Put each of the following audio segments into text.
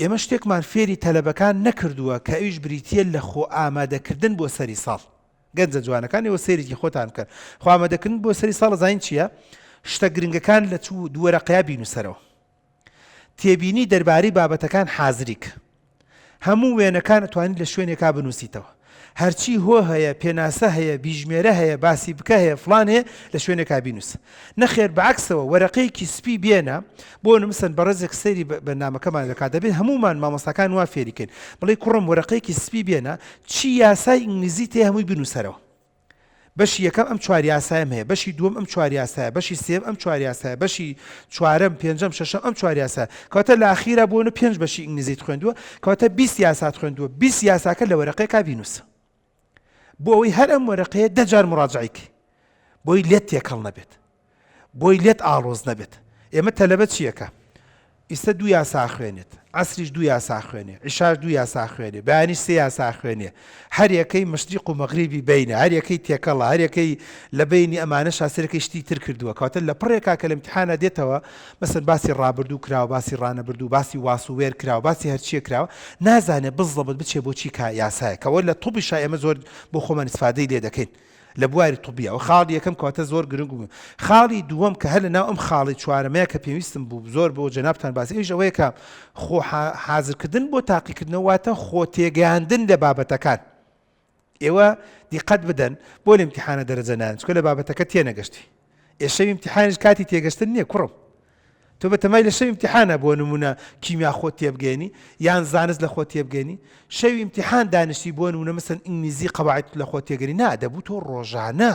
ئێمە شتێکمان فێری تەلەبەکان نەکردووە کە ئەویش بریتیە لە خۆ ئامادەکردن بۆ سەری ساڵ. گەنجە جوانەکان ئێوە سەیرێکی خۆتان بکەن. خۆ ئامادەکردن بۆ سەری ساڵ زین چییە؟ شتە گرنگەکان لە دووەرەقەیە بینوسەرەوە. تێبینی دەربارەی بابەتەکان حازریک. هەموو وێنەکان ئەتوانیت لە شوێنێکا بنووسیتەوە. هەرچی هۆ هەیە، پێناسە هەیە، بیژمێرە هەیە، باسی بکە هەیە، فڵان هەیە لە شوێنێکا بینوسە. نەخێر بەعکسەوە وەرەقەیەکی سپی بێنە بۆ نمسن بەڕێزێک سەیری بەنامەکەمان دەکات. دەبێت هەمومان مامۆستاکان وا فێریکەین. بڵێ کوڕم وەرەقەیەکی سپی بێنە چی یاسای ئینگلیزی تێ هەمووی بنووسەرەوە. بەشی یەکەم ئەم چوار یاسایم هەیە، بەشی دووەم ئەم چوار یاسایە، بەشی سێم ئەم چوار یاسایە، بەشی چوارەم پێنجەم شەشەم ئەم چوار یاسایە. کەواتە لە ئاخیرا بۆنە 5 بەشی ئینگلیزیت خوێندووە، کەواتە 20 یاسات خوێندووە. 20 یاساکە لە وەرەقەیەکا بینووسە. بۆ ئەوەی هەر ئەم وەرەقەیە 10 جار مراجعەیەکی، بۆی لێت تێکەڵ نەبێت، بۆی لێت ئاڵۆز نەبێت. ئێمە تەلەبە چیەکە؟ ئیستا 2 یاسا خوێنێت، عەسریش 2 یاسا خوێنێ، عیشاش 2 یاسا خوێنێ، بەیانیش 3 یاسا خوێنێ. هەر یەکەی مەشریق و مەغریبی بینە، هەر یەکەی تێکەڵە، هەر یەکەی لە بینی ئەمانە شاسەرەکەی شتی تر کردووە. کەواتە لە پڕێکا کە لە ئیمتیحانە دێتەوە مەسەن باسی ڕابردوو کراوە، باسی ڕانەبردوو، باسی واسووێر کراوە، باسی هەرچیە کراوە، نازانێت بزڵبت بچێ بۆچی یاسایە. کەوە لە تووبیشا ئێمە زۆر بۆ خۆمان استفادەی لێ دەکەین لە بواری تووبیە. و خاڵی یەکەم کەواتە زۆر گرنگ بوو. خاڵی دووەم کە هەر لەناو ئەم خاڵی چوارەمەیە کە پێویستم بوو زۆر بۆ جەنابتان باسی ئەویش ئەوەیە کە خۆ حازرکردن بۆ تاقیکردنەوە واتە خۆ تێگەیاندن لە بابەتەکان. ئێوە دیقەت بدەن بۆ لە ئیمتیحانە دەرەجە نان، چکە لە بابەتەکە تێنەگەشتی. ئێشەوی ئیمتیحانیش کاتی تێگەشتن نییە کوڕم. تۆ بەتەمای لە شەوی ئیمتیحانە بۆ نمونە کیمیا خۆت تێبگەێنی یان زانست لە خۆت تێبگەێنی. شەوی ئیمتیحان دانیشتی بۆ نمونە مەسەن ئینگلیزی قەواعید لە خۆت تێگەری نا، دەبوو تۆ ڕۆژانە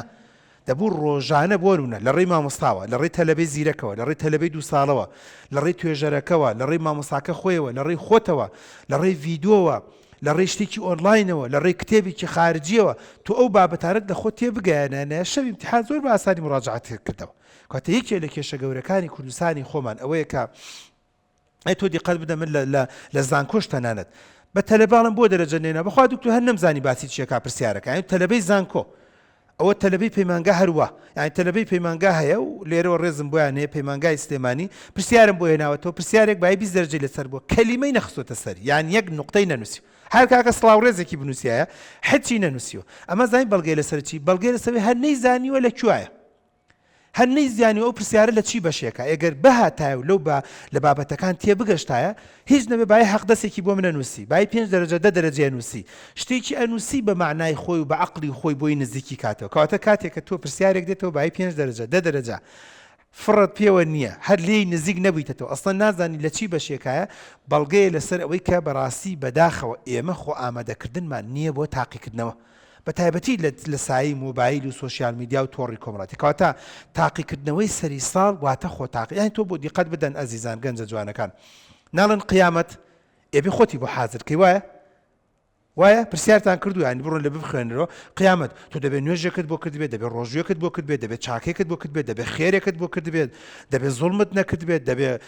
بۆ نمونە لە ڕێی مامۆستاوە، لە ڕێی تەلەبەی زیرەکەوە، لە ڕێی تەلەبەی 2 ساڵەوە، لە ڕێی توێژەرەکەوە، لە ڕێی مامۆستاکە خۆیەوە، لە ڕێی خۆتەوە، لە ڕێی ڤیدۆوە، لە ڕێی شتێکی ئۆنلاینەوە، لە ڕێی کتێبێکی خارجیەوە، تۆ ئەو بابەتارت لە خۆت تێبگەیەنە. شەوی ئیمتیحان زۆر بە ئاسانی مراجعەت کردەوە. کاتە یەکێ لە کێشە گەورەکانی کوردستانی خۆمان ئەوەیە کە تۆ دیقەت بدە من لە زانکۆش تەنانەت بە تەلەباڵم بۆ دەرەجە نێنا بەخوا دکتۆر هەر نەمزانی باسی چیەکە پرسیارەکە. یعنی تەلەبەی زانکۆ ئەوە تەلەبەی پەیمانگا هەروە، یعنی تەلەبەی پەیمانگا هەیە و لێرەوە ڕێزم بۆیان هەیە پەیمانگای سلێمانی پرسیارم بۆ هێناوەتەوە، پرسیارێک بای 20 دەرەجەی لەسەر بووە، کەلیمەی نەخستۆتە سەری، یان یەک نوقتەی نەنووسی. هەر کاکە سڵاو ڕێزێکی بنووسیایە هیچی نەنووسیوە. ئەمە زانی بەڵگەی لەسەر چی؟ بەڵگەی لەسەر هەر نەیزانیوە لە کوایە، هەر نەیزانیوە ئەو پرسیارە لە چی بەشێکە. ئەگەر بەهاتایە لەو لە بابەتەکان تێبگەشتایە هیچ نەبێ بای حەق دەستێکی بۆ منە نووسی، بای 5 دەرەجە 10 دەرەجەیە نووسی، شتێکی ئەنووسی بە معنای خۆی و بە عەقڵی خۆی بۆی نزیکی کاتەوە. کەواتە کاتێک کە تۆ پرسیارێک دێتەوە بای 5 دەرەجە 10 دەرەجە فڕت پێوە نییە، هەر لێی نزیک نەبوویتەوە، ئەسڵەن نازانی لە چی بەشێکایە. بەڵگەیە لەسەر ئەوەی کە بەڕاستی بەداخەوە ئێمە خۆ ئامادەکردنمان نییە بۆ تاقیکردنەوە، بە تایبەتی لە سایی مۆبایل و سۆشیال میدیا و تۆڕی کۆمەڵاتی. کەواتە تاقیکردنەوەی سەری ساڵ واتە خۆ تاقی. یانی تۆ بۆ دیقەت بدەن ئەزیزان گەنجە جوانەکان، ناڵن قیامەت ئێبێ خۆتی بۆ حازرکەی وایە پرسیارتان کردو ینی بڕۆن لە بخوێنەوە قیامەت تۆ دەبێت نوێژێکت بۆ کرد بێت، دەبێت ڕۆژوێکت بۆ کرد بێت، دەبێت چاکێکت بۆ کرد بێت، دەبێت خێرێکت بۆ کرد بێت، دەبێت زوڵمت نەکرد بێت، دەبێت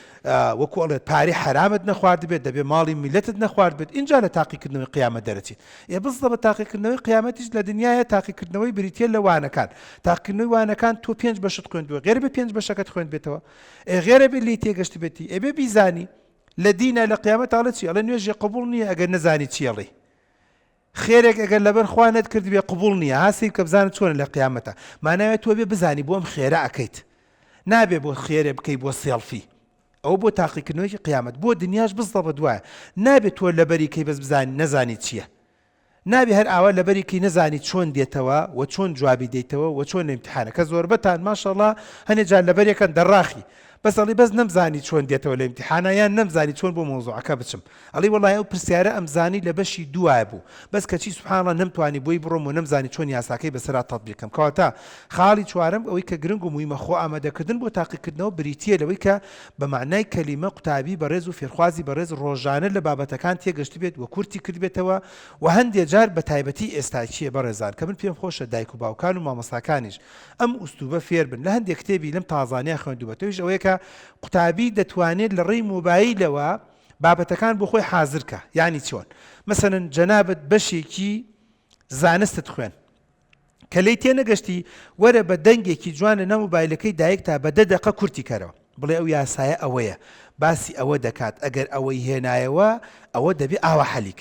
وەکو ئەڵێت پارەی حرامت نەخوارد بێت، دەبێت ماڵی میلەتت نەخوارد بێت. اینجا لە تاقیکردنەوەی قیامەت دەرەچیت. بزڵە بە تاقیکردنەوەی قیامەتیش لە دنیاە تاقیکردنەوەی بریتە لە وانەکان. تاقیکردنەوەی وانەکان تۆ 5 بەشت خوێندووە، غێر بە 5 بەشەکەت خوێند بێتەوە، غێرە بێت لی تێگەشت بێتی، ئێبێ بیزانی لە دینە لە قیامەت ئاڵێ چی ئەڵێ نوێژی قبوڵ نییە ئەگەر نەزانی چی ئەڵێ، خێرێک ئەگەر لەبەر خوانت کرد بێ قبول نییە، هاسی کە بزانت چۆن لە قیامەتە. ماناوێت تۆ بێ بزانی بۆم خێرە ئەەکەیت، نابێ بۆ خێرێ بکەی بۆ سێڵفی. ئەو بۆ تاقیکردنەوەی قیامەت بۆ دنیاش بزڵە بە دوایە. نابێت تۆ لەبەری کەی بەس بزانی نەزانی چییە، نابێ هەر ئاوا لەبەری کەی نەزانی چۆن دێتەوە و چۆن جوابی دەیتەوە و چۆن لە ئیمتیحانە کە زۆربەتان ماشەڵڵا هەنێ جار لەبەرێکەن دەڕاخی بەس ئەڵی بەس نەمزانی چۆن دێتەوە لە ئیمتیحانە یان نەمزانی چۆن بۆ مۆزوعەکە بچم. ئەڵی وەڵای ئەو پرسیارە ئەمزانی لە بەشی دوایە بوو بەس کەچی سوبحانڵڵا نەمتوانی بۆی بڕۆم و نەمزانی چۆن یاساکەی بەسەرا تەطبیقم. کەواتە خاڵی چوارەم ئەوەی کە گرنگ و موهیمە خۆ ئامادەکردن بۆ تاقیکردنەوە بریتیە لەوەی کە بە معنای کەلیمە قوتابی بەڕێز و فێرخوازی بەڕێز ڕۆژانە لە بابەتەکان تێگەشت بێت و کورتی کرد بێتەوە و هەندێک جار بە تایبەتی ئێستاکیە بەڕێزان کە من پێم خۆشە دایک و باوکان و مامۆستاکانیش ئەم ئوستوبە فێر بن. لە هەندێک کتێبی لەم تازانەیە خوێندووە تویش ئەوەیە کە قوتابی دەتوانێت لە ڕێی مۆبایلەوە بابەتەکان بۆ خۆی حازرکە. یعنی چۆن؟ مەسەلەن جەنابەت بەشێکی زانستت خوێن کە لەی تێنەگەشتی وەرە بە دەنگێکی جوانە نە مۆبایلەکەی دایک تا بە 10 دقیقە کورتی کەرەوە بڵێ ئەو یاسایە ئەوەیە باسی ئەوە دەکات ئەگەر ئەوەی هێنایەوە ئەوە دەبێ ئاوا حەلیک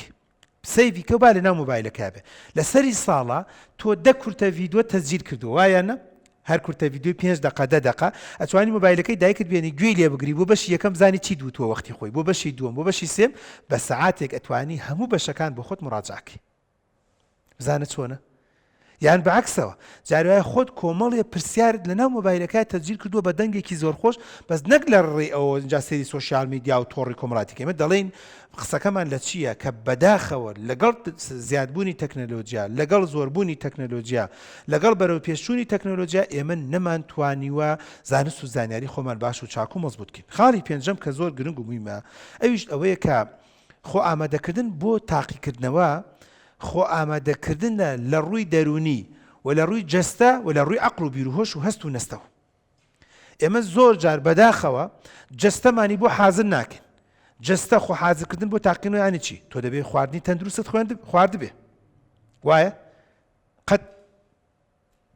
سەیڤی کە با لەناو مۆبایلەکە بێ لەسەری ساڵە تۆ 10 کورتە ڤیدیۆ تەسجیل کردو وایەنە هەر کورتە ڤیدیۆ 5 دقە 10 دقە ئەتوانی مۆبایلەکەی دایکت بێنی گوێی لێ بگری بۆ بەشی یەکەم زانی چی دووتوە وەختی خۆی بۆ بەشی دووەم بۆ بەشی سێم بە سەعاتێک ئەتوانی هەموو بەشەکان بۆ خۆت مراجعەکەی بزانە چۆنە یان بەعکسەوە جارێ خۆت کۆمەڵێ پرسیارت لەناو مۆبایلەکە تەسجیل کردووە بە دەنگێکی زۆر خۆش بەس نەک لە ڕێی ئەوە جا سەیری سۆشیال میدیا و تۆڕی کۆمەڵایەتی ئێمە دەڵێن قسەکەمان لە چییە کە بەداخەوە لەگەڵ زیادبوونی تەکنەلۆجیا لەگەڵ زۆربوونی تەکنەلۆجیا لەگەڵ بەرەو پێشچوونی تەکنەلۆجیا ئێمە نەمانتوانیوە زانست و زانیاری خۆمان باش و چاکو مەزبوط بکەین خاڵی پێنجەم کە زۆر گرنگ و موهیمە ئەویش ئەوەیە کە خۆ ئامادەکردن بۆ تاقیکردنەوە خۆ ئامادەکردنە لە ڕووی دەرونی و لە ڕووی جەستە و لە ڕووی عەقڵ و بیرهۆش و هەست و نەستەوە ئێمە زۆر جار بەداخەوە جەستەمانی بۆ حازر ناکەین جەستە خۆ حازرکردن بۆ تاقیکردن یانی چی تۆ دەبێ خواردنی تەندروست خواردبێ وایە قەت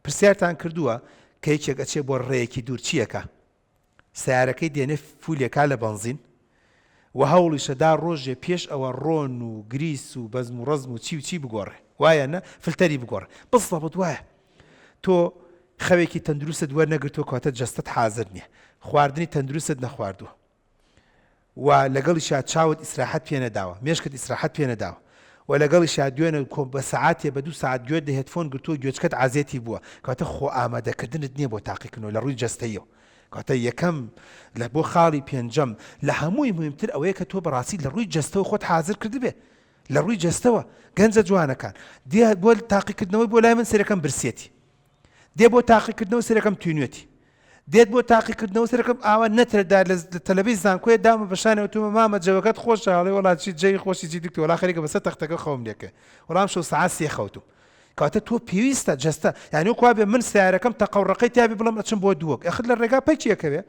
پرسیارتان کردووە کە یەکێک ئەچێ بۆ ڕێیەکی دوور چیەکە سیارەکەی دێنێ فولێکا لە بەنزین و هەوڵیشەدا ڕۆژێ پێش ئەوە ڕۆن و گریس و بەزم و ڕەزم و چی بگۆڕێ وایە نە فلتەری بگۆڕێ بڵڵەبت وایە تۆ خەوێکی تەندروستت وەرنەگرتووە کاتە جەستت حازر نییە خواردنی تەندروستت نەخواردووە و لەگەڵیشا چاوت ئیسراحەت پێ نەداوە مێشکت ئیسراحەت پێ نەداوە و لەگەڵیشا دوێنە بە سەعاتێ بە 2 ساعت گوێت لە هێدفۆن گرتووە گوێچکەت عازێتی بووە کاتە خۆ ئامادەکردنت نییە بۆ تاقیکردنەوە لە ڕووی جەستەیەوە کاتە یەکەم لە بۆ خاڵی پێنجەم لە هەمووی مهمتر ئەوەیە کە تۆ بەڕاستی لە ڕووی جەستەوە خۆت حازر کردبێ لە ڕووی جەستەوە گەنجە جوانەکان دێ بۆ تاقیکردنەوەی بۆ لای من سەرەکەم برسێتی دێ بۆ تاقیکردنەوە سەرەکەم توینوێتی دێت بۆ تاقیکردنەوە سەرەکەم ئاوا نەترەدا لە تەلەڤیزیۆن زانکۆیە دامە بەشانەوە تومە مامە جەوەکەت خۆشە هەڵێ وڵاتی جێی خۆشی جی دکتۆر وڵا خەریکە بەسەر تەختەکە خەوم لێکە وەڵام شەو سەعات 3 خەوتم کاتە تۆ پێویستە جەستە یعنی وەکوا بێ من سیارەکەم تەقەوڕەکەی تیابێ بڵێم ئەچم بۆ دووەک ئەخر لە ڕێگا پەیچیەکەوێ